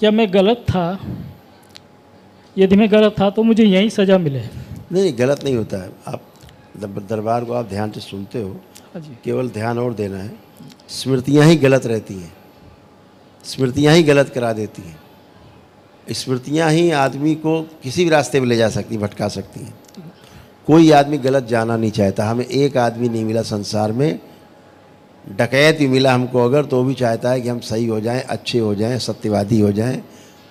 क्या मैं गलत था? यदि मैं गलत था तो मुझे यही सज़ा मिले। नहीं, गलत नहीं होता है। आप दरबार को आप ध्यान से सुनते हो, हाँ जी। केवल ध्यान और देना है। स्मृतियाँ ही गलत रहती हैं, स्मृतियाँ ही गलत करा देती हैं। स्मृतियाँ ही आदमी को किसी भी रास्ते पे ले जा सकती, भटका सकती हैं। कोई आदमी गलत जाना नहीं चाहता। हमें एक आदमी नहीं मिला संसार में, डकैत भी मिला हमको अगर, तो भी चाहता है कि हम सही हो जाएं, अच्छे हो जाएं, सत्यवादी हो जाएं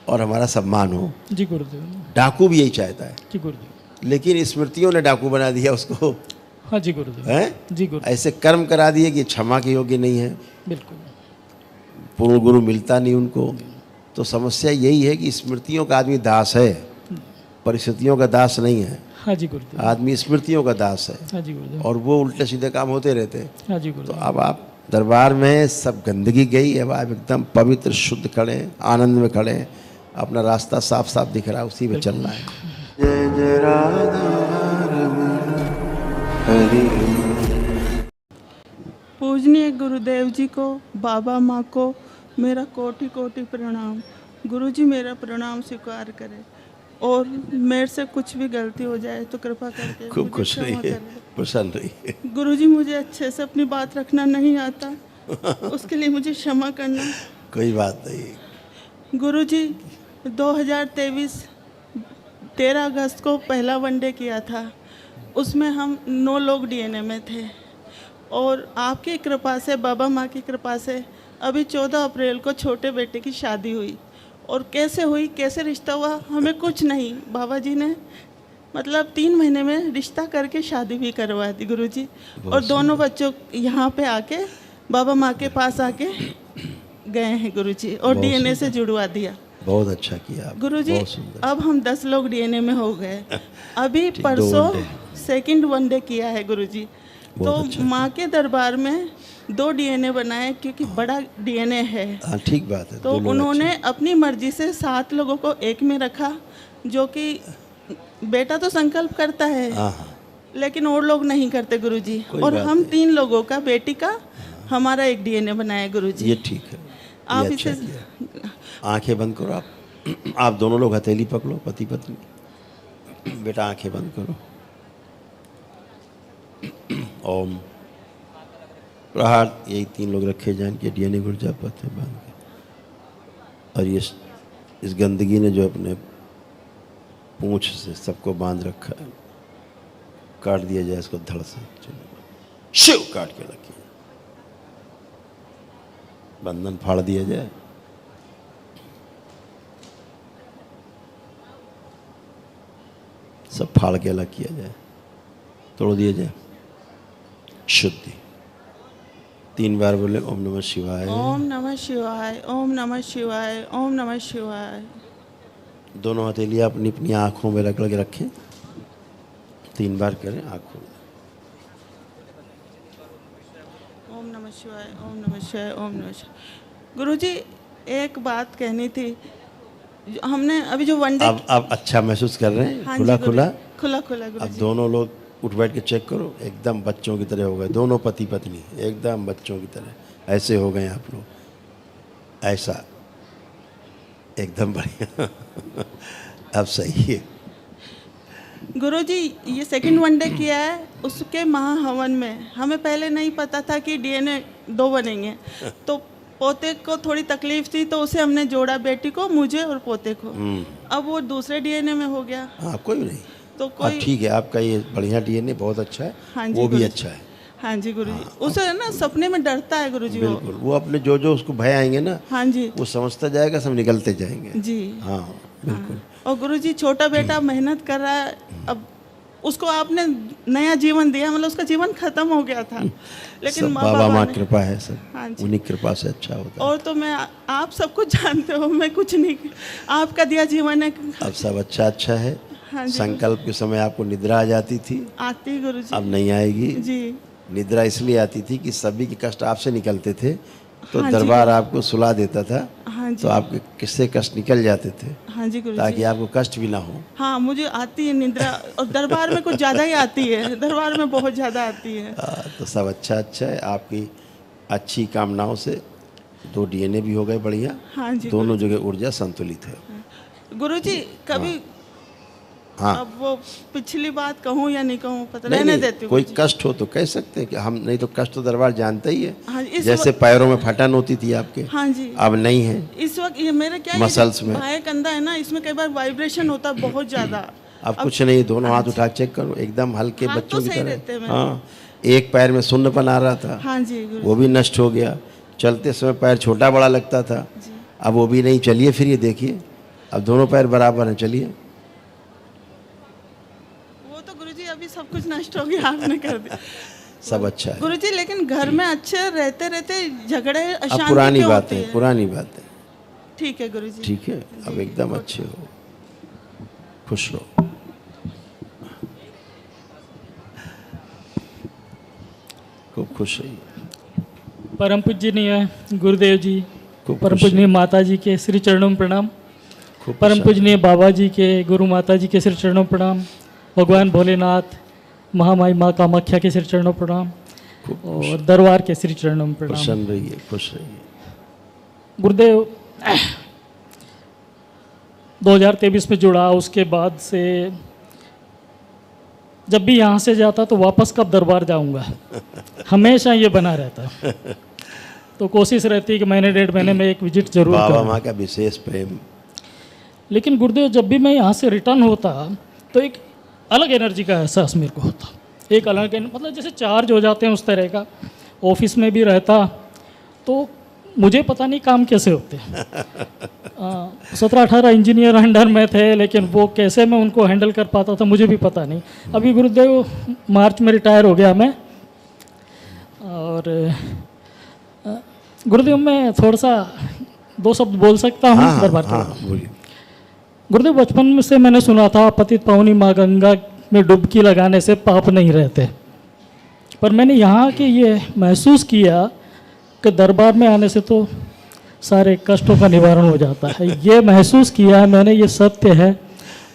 और हमारा सम्मान हो। जी गुरुदेव। डाकू भी यही चाहता है, जी गुरुदेव। लेकिन स्मृतियों ने डाकू बना दिया उसको। हाँ जी गुरुदेव। हैं? जी गुरुदेव। ऐसे कर्म करा दिए कि क्षमा के योग्य नहीं है, बिल्कुल। पूर्ण गुरु मिलता नहीं उनको। तो समस्या यही है कि स्मृतियों का आदमी दास है, परिस्थितियों का दास नहीं है। हाँ जी गुरुदेव। आदमी स्मृतियों का दास है, हाँ जी गुरुदेव। और वो उल्टे सीधे काम होते रहते हैं। हाँ जी तो गुरुदेव। अब आप दरबार में सब गंदगी गई है, अब आप एकदम पवित्र शुद्ध खड़े हैं, आनंद में खड़े हैं, अपना रास्ता साफ साफ दिख रहा है, उसी में चलना है। जय जय राधा रमण हरि। पूजनीय गुरुदेव जी को, बाबा माँ को मेरा कोटि कोटि प्रणाम। गुरुजी मेरा प्रणाम स्वीकार करें, और मेरे से कुछ भी गलती हो जाए तो कृपा करके खूब मुझे खुश क्षमा रहिए, करें। प्रसन्न रहिए। गुरुजी मुझे अच्छे से अपनी बात रखना नहीं आता, उसके लिए मुझे क्षमा करना। कोई बात नहीं। गुरुजी 2023 13 अगस्त को पहला वनडे किया था, उसमें हम 9 लोग डीएनए में थे, और आपकी कृपा से, बाबा माँ की कृपा से अभी 14 अप्रैल को छोटे बेटे की शादी हुई। और कैसे हुई, कैसे रिश्ता हुआ, हमें कुछ नहीं, बाबा जी ने मतलब 3 महीने में रिश्ता करके शादी भी करवा दी गुरुजी। और दोनों बच्चों यहाँ पे आके बाबा माँ के पास आके गए हैं गुरुजी, और डीएनए से जुड़वा दिया। बहुत अच्छा किया आप, गुरुजी। बहुत सुंदर। अब हम 10 लोग डीएनए में हो गए। अभी परसों सेकंड वनडे किया है गुरुजी। तो अच्छा माँ के दरबार में 2 डीएनए बनाए, क्योंकि बड़ा डीएनए है। हाँ, ठीक बात है। तो उन्होंने अपनी मर्जी से 7 लोगों को एक में रखा, जो कि बेटा तो संकल्प करता है, हाँ, लेकिन और लोग नहीं करते गुरुजी। कोई और बात हम नहीं। 3 लोगों का, बेटी का हमारा एक डीएनए बनाया गुरुजी। ये ठीक है, आप ये अच्छा इसे किया। आंखें बंद करो आप दोनों लोग हथेली पकड़ो, पति पत्नी। बेटा आंखें बंद करो। ओम प्रहार, यही 3 लोग रखे जाएं कि डीएनए गुर्जा पत्ते बांध के। और ये इस गंदगी ने जो अपने पूंछ से सबको बांध रखा है, काट दिया जाए इसको धड़ से। शिव काट के रखिए, बंधन फाड़ दिया जाए। सब फाड़ के अलग किया जाए, तोड़ दिया जाए। शुद्धि 3 बार बोले ओम नमः शिवाय। ओम नमः शिवाय, ओम नमः शिवाय, ओम नमः शिवाय। दोनों हथेलियाँ अपनी अपनी आँखों में रगड़ के रखें। 3 बार करें आँखों में। ओम नमः शिवाय, ओम नमः शिवाय, ओम नमः शिवाय। गुरुजी एक बात कहनी थी, हमने अभी जो वनडे। अब अच्छा महसूस कर रहे हैं? हाँ खुला जी खुला खुला खुला अब गुरुजी। दोनों लोग उठ बैठ के चेक करो, एकदम बच्चों की तरह हो गए। दोनों पति पत्नी एकदम बच्चों की तरह ऐसे हो गए आप लोग, ऐसा एकदम बढ़िया। अब सही है गुरुजी। ये सेकंड वनडे किया है, उसके महाहवन में हमें पहले नहीं पता था कि डीएनए 2 बनेंगे। तो पोते को थोड़ी तकलीफ थी, तो उसे हमने जोड़ा, बेटी को, मुझे और पोते को। अब वो दूसरे डीएनए में हो गया। हाँ, कोई नहीं। तो हाँ, कोई ठीक है, आपका ये बढ़िया डीएनए बहुत अच्छा है। हाँ जी वो भी गुरुजी। अच्छा है। हाँ जी गुरुजी। उसे ना सपने में डरता है गुरुजी वो। बिल्कुल, वो अपने जो उसको भय आएंगे ना, हाँ जी वो समझता जाएगा, सब निकलते जाएंगे। जी। हाँ बिल्कुल। और गुरुजी छोटा बेटा मेहनत कर रहा है, अब उसको आपने नया जीवन दिया, मतलब उसका जीवन खत्म हो गया था, लेकिन सब माँ बाबा बाबा माँ ने। कृपा है, सब हाँ जी। उन्हीं कृपा से अच्छा होता है। और तो मैं, आप सब कुछ जानते हो, मैं कुछ नहीं, आपका दिया जीवन है। अब सब अच्छा है। हाँ जी। संकल्प के समय आपको निद्रा आ जाती थी, आती गुरुजी। अब नहीं आएगी। जी। निद्रा इसलिए आती थी कि सभी के कष्ट आपसे निकलते थे, तो हाँ जी। दरबार आपको सुला देता था। हाँ जी। तो आपके किससे कष्ट निकल जाते थे, हाँ जी गुरुजी। ताकि आपको कष्ट भी ना हो। हाँ, मुझे आती है निद्रा, और दरबार में कुछ ज़्यादा ही आती है, दरबार में बहुत ज़्यादा आती है। तो सब अच्छा है। आपकी अच्छी कामनाओं से 2 डीएनए भी हो गए बढ़िया, हाँ जी दोनों जगह ऊर्जा संतुलित है। गुरुजी। कभी हाँ, अब वो पिछली बात कहूँ या नहीं कहूँ, पता नहीं, रहने नहीं, देती हूँ कोई गुरुजी। कष्ट हो तो कह सकते हैं कि हम, नहीं तो कष्ट तो दरबार जानता ही हाँ, है। इस जैसे पैरों में फटन होती थी आपके, हाँ जी, अब नहीं है। इस वक्त ये मेरे क्या मसल्स में। भाई कंधा है ना, इसमें कई बार वाइब्रेशन होता है बहुत ज्यादा। अब कुछ नहीं, दोनों हाथ उठा के चेक करो, एकदम हल्के हाथ बच्चों तो की सही रहते हैं तरह। मेरे। हाँ, एक पैर में सुन्नपन आ रहा था, हाँ जी गुरुजी। वो भी नष्ट हो गया। चलते समय पैर छोटा बड़ा लगता था, अब वो भी नहीं। चलिए फिर ये देखिए, अब दोनों पैर बराबर हैं, चलिए। वो तो गुरुजी अभी सब कुछ नष्ट हो गया, आपने कर दिया। सब अच्छा है। गुरुजी लेकिन घर में अच्छे रहते रहते झगड़े अब अशांति पुरानी क्यों बात होती है, पुरानी बात है। ठीक है गुरुजी। ठीक है, अब एकदम अच्छे हो, खुश रहो। खूब खुश रहिए। परम पूजनीय गुरुदेव जी, खूब परम खुश पूजनीय माता जी के श्री चरणों में प्रणाम। खूब परम खुश पूजनीय बाबा जी के, गुरु माता जी के श्री चरणों में प्रणाम। भगवान भोलेनाथ, महामाई माँ कामाख्या के श्री चरणों में प्रणाम और दरबार के श्री चरणों में प्रणाम। प्रसन्न रहिए, खुश रहिए। गुरुदेव 2023 में जुड़ा, उसके बाद से जब भी यहाँ से जाता तो वापस कब दरबार जाऊँगा, हमेशा ये बना रहता है। तो कोशिश रहती है कि महीने 1.5 महीने में एक विजिट जरूर बाबा करूँ। माँ का विशेष प्रेम। लेकिन गुरुदेव जब भी मैं यहाँ से रिटर्न होता तो एक अलग एनर्जी का एहसास मेरे को होता, एक अलग मतलब जैसे चार्ज हो जाते हैं उस तरह का। ऑफिस में भी रहता तो मुझे पता नहीं काम कैसे होते। 17-18 इंजीनियर अंडर में थे, लेकिन वो कैसे मैं उनको हैंडल कर पाता था मुझे भी पता नहीं। अभी गुरुदेव मार्च में रिटायर हो गया मैं। और गुरुदेव मैं थोड़ा सा 2 शब्द बोल सकता हूँ हाँ, दरबार के हाँ, बारे में? बोलिए। गुरुदेव बचपन में से मैंने सुना था पतित पावनी माँ गंगा में डुबकी लगाने से पाप नहीं रहते, पर मैंने यहाँ के ये महसूस किया कि दरबार में आने से तो सारे कष्टों का निवारण हो जाता है। ये महसूस किया है मैंने, ये सत्य है।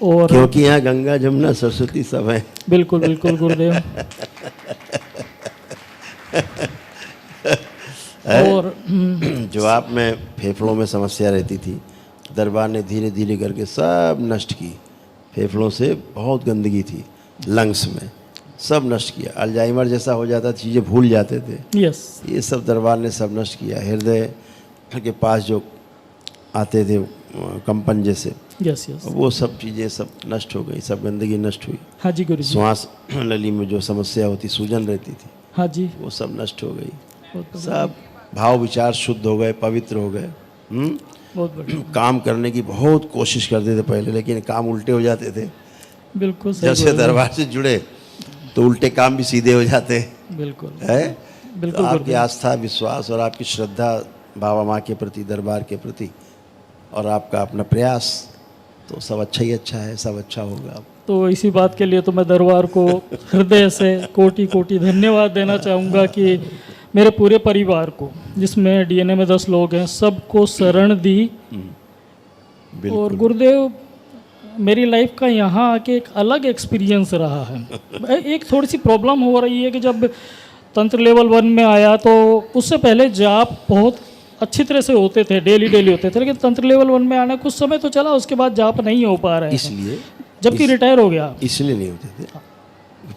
और क्योंकि यहाँ गंगा जमुना सरस्वती सब है। बिल्कुल बिल्कुल गुरुदेव। और जो आप में फेफड़ों में समस्या रहती थी, दरबार ने धीरे धीरे करके सब नष्ट की। फेफड़ों से बहुत गंदगी थी, लंग्स में सब नष्ट किया। अल्जाइमर जैसा हो जाता, चीज़ें भूल जाते थे, यस, ये सब दरबार ने सब नष्ट किया। हृदय के पास जो आते थे कंपन जैसे, यस यस, वो सब चीज़ें सब नष्ट हो गई, सब गंदगी नष्ट हुई। हाँ जी गुरु जी, श्वास नली में जो समस्या होती, सूजन रहती थी, हाँ जी, वो सब नष्ट हो गई। बहुत सब भाव विचार शुद्ध हो गए, पवित्र हो गए। बहुत बढ़िया, काम करने की बहुत कोशिश करते थे पहले, लेकिन काम उल्टे हो जाते थे। बिल्कुल सही जब से गुरु जी, दरबार से जुड़े तो उल्टे काम भी सीधे हो जाते हैं, बिल्कुल है। बिल्कुल तो आपकी गुरुदेव। आस्था, विश्वास और आपकी श्रद्धा बाबा माँ के प्रति, दरबार के प्रति, और आपका अपना प्रयास, तो सब अच्छा ही अच्छा है, सब अच्छा होगा। तो इसी बात के लिए तो मैं दरबार को हृदय से कोटि कोटि धन्यवाद देना चाहूँगा कि मेरे पूरे परिवार को, जिसमें डीएनए में 10 लोग हैं, सबको शरण दी। और बिल्कुल गुरुदेव मेरी लाइफ का यहाँ आके एक अलग एक्सपीरियंस रहा है। एक थोड़ी सी प्रॉब्लम हो रही है कि जब तंत्र लेवल 1 में आया तो उससे पहले जाप बहुत अच्छी तरह से होते थे, डेली होते थे, लेकिन तंत्र लेवल 1 में आना कुछ समय तो चला, उसके बाद जाप नहीं हो पा रहे हैं, इसलिए जबकि रिटायर हो गया। इसलिए नहीं होते थे,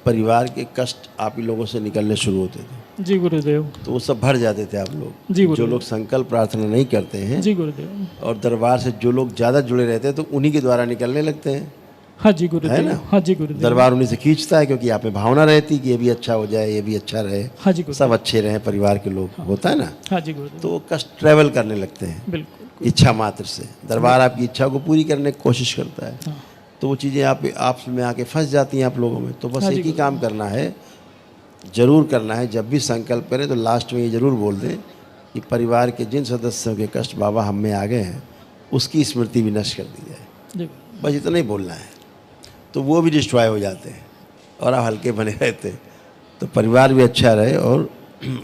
परिवार के कष्ट आप ही लोगों से निकलने शुरू होते थे, जी गुरुदेव, तो वो सब भर जाते थे आप जी लोग। गुरुदेव। जो लोग संकल्प प्रार्थना नहीं करते हैं जी गुरुदेव, और दरबार से जो लोग ज़्यादा जुड़े रहते हैं, तो उन्हीं के द्वारा निकलने लगते हैं। हाँ जी है गुरुदेव, ना? हाँ जी गुरुदेव, दरबार उन्हीं से खींचता है, क्योंकि आप में भावना रहती कि ये भी अच्छा हो जाए, ये भी अच्छा रहे, हाँ जी गुरुदेव, सब अच्छे रहें, परिवार के लोग, होता है ना। हाँ जी गुरुदेव, तो वो कष्ट ट्रैवल करने लगते हैं बिल्कुल, इच्छा मात्र से। दरबार आपकी इच्छा को पूरी करने की कोशिश करता है, हाँ। तो वो चीज़ें आप में आके फंस जाती हैं आप लोगों में। तो बस हाँ जी, एक ही काम करना है, जरूर करना है। जब भी संकल्प करें तो लास्ट में ये जरूर बोल दें कि परिवार के जिन सदस्यों के कष्ट बाबा हम में आ गए हैं, उसकी स्मृति भी नष्ट कर दी जाए। जी बस इतना ही बोलना है, तो वो भी डिस्ट्रॉय हो जाते हैं और आप हल्के बने रहते हैं। तो परिवार भी अच्छा रहे और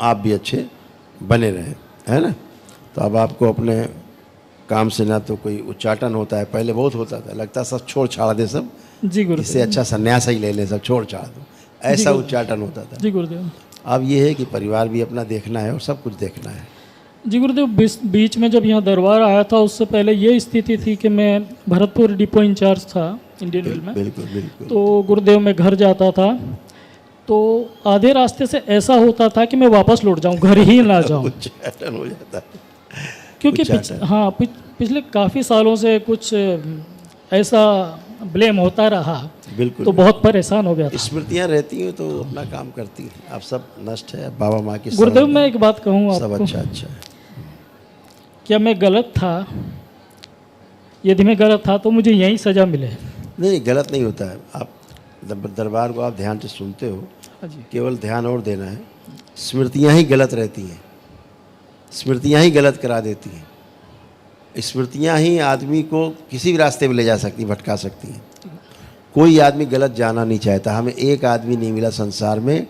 आप भी अच्छे बने रहें, है ना। तो अब आपको अपने काम से ना तो कोई उच्चाटन होता है, पहले बहुत होता था, लगता सब छोड़ छाड़ दे सब, जी गुरुदेव, इससे अच्छा संन्यास ही ले ले, सब छोड़ छाड़ दो, ऐसा गुरुदेव। उच्चाटन होता था। जी गुरुदेव, अब ये है कि परिवार भी अपना देखना है और सब कुछ देखना है। जी गुरुदेव, बीच में जब यहाँ दरबार आया था उससे पहले ये स्थिति थी कि मैं भरतपुर डिपो इंचार्ज था इंडियन रेल में। बिल्कुल बिल्कुल। तो गुरुदेव मैं घर जाता था तो आधे रास्ते से ऐसा होता था कि मैं वापस लौट जाऊं, घर ही ना जाऊं, उच्चाटन हो जाता है। क्योंकि उच्चाटन। पिछले काफ़ी सालों से कुछ ऐसा ब्लेम होता रहा, बिल्कुल। तो बहुत परेशान हो गया था। स्मृतियाँ रहती हैं तो अपना काम करती हैं। आप सब नष्ट है बाबा माँ की गुरुदेव शरण मैं में। एक बात कहूँ सब आपको, अच्छा अच्छा है। क्या मैं गलत था? यदि मैं गलत था तो मुझे यही सज़ा मिले। नहीं, गलत नहीं होता है। आप दरबार को आप ध्यान से सुनते हो, हाँ जी, केवल ध्यान और देना है। स्मृतियाँ ही गलत रहती हैं, स्मृतियाँ ही गलत करा देती हैं। स्मृतियाँ ही आदमी को किसी भी रास्ते पे ले जा सकती, भटका सकती हैं। कोई आदमी गलत जाना नहीं चाहता। हमें एक आदमी नहीं मिला संसार में,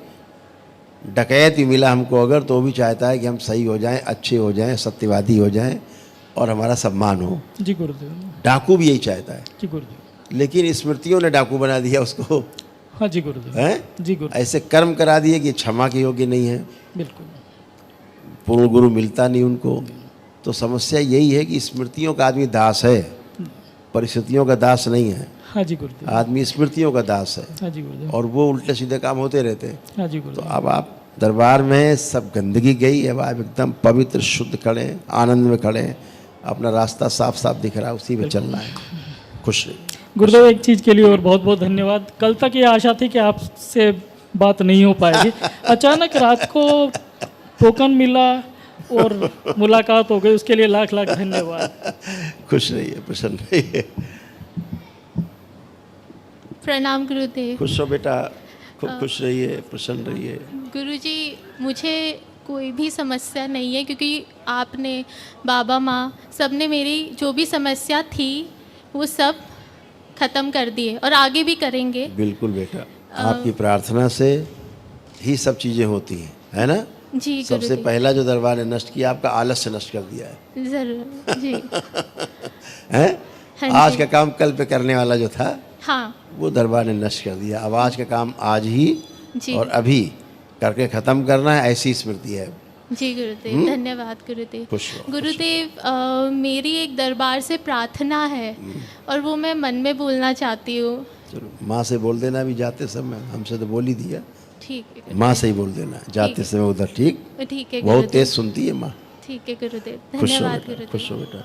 डकैत भी मिला हमको अगर, तो भी चाहता है कि हम सही हो जाएं, अच्छे हो जाएं, सत्यवादी हो जाएं और हमारा सम्मान हो। जी गुरुदेव। डाकू भी यही चाहता है, जी गुरुदेव। लेकिन स्मृतियों ने डाकू बना दिया उसको। हाँ जी गुरुदेव। हैं? जी गुरुदेव। ऐसे कर्म करा दिए कि क्षमा के योग्य नहीं है। बिल्कुल। पूर्ण गुरु मिलता नहीं उनको। तो समस्या यही है कि स्मृतियों का आदमी दास है, परिस्थितियों का दास नहीं है। हाँ जी गुरुदेव। आदमी स्मृतियों का दास है हाँ जी गुरुदेव। और वो उल्टे सीधे काम होते रहते हैं। हाँ जी तो गुरुदेव। अब आप दरबार में सब गंदगी गई, अब आप एकदम पवित्र शुद्ध खड़े हैं, आनंद में खड़े हैं, अपना रास्ता साफ साफ दिख रहा है, उसी में चलना है। खुश रहिए। गुरुदेव एक चीज़ के लिए और बहुत बहुत धन्यवाद। कल तक ये आशा थी कि आपसे बात नहीं हो पाएगी, अचानक रात को टोकन मिला और मुलाकात हो गई, उसके लिए लाख लाख धन्यवाद। खुश रहिए, प्रसन्न रहिए। प्रणाम गुरुदेव। खुश हो बेटा, खूब खुश रहिए, प्रसन्न रहिए। गुरुजी मुझे कोई भी समस्या नहीं है, क्योंकि आपने, बाबा माँ, सबने मेरी जो भी समस्या थी वो सब ख़त्म कर दिए और आगे भी करेंगे। बिल्कुल बेटा, आपकी प्रार्थना से ही सब चीज़ें होती हैं, है ना? जी सबसे गुरुदेव। पहला जो दरबार ने नष्ट किया, आपका आलस्य नष्ट कर दिया है। ज़रूर जी। हैं? हाँ आज जी। का काम कल पे करने वाला जो था, हाँ वो दरबार ने नष्ट कर दिया। अब आज का काम आज ही जी। और अभी करके ख़त्म करना है, ऐसी स्मृति है। जी गुरुदेव, धन्यवाद गुरुदेव। खुश रहो, खुश गुरुदेव मेरी एक दरबार से प्रार्थना है और वो मैं मन में बोलना चाहती हूँ। चलो, माँ से बोल देना भी जाते समय, हमसे तो बोल ही दिया। ठीक है माँ से ही बोल देना जाते समय उधर, ठीक? ठीक है बहुत गुरुदेव। तेज सुनती है माँ। ठीक है गुरुदेव, खुश हो धन्यवाद बेटा, गुरुदेव। खुश हो बेटा,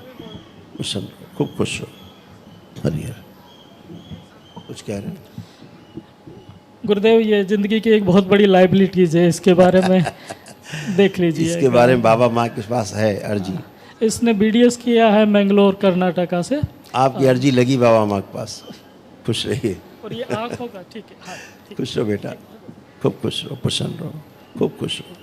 खुश रहो, खूब खुश हो। हरि हर। कुछ कह रहे हैं? गुरुदेव ये ज़िंदगी की एक बहुत बड़ी लाइबिलिटीज़ है, इसके बारे में देख लीजिए। इसके बारे में बाबा माँ के पास है अर्जी। इसने BDS किया है मैंगलोर कर्नाटका से, आपकी अर्जी लगी बाबा माँ के पास। खुश रहिए, और ये आँखों का ठीक है। हाँ, ठीक। खुश रहो बेटा, खूब खुश रहो, प्रसन्न रहो, खूब खुश रहो।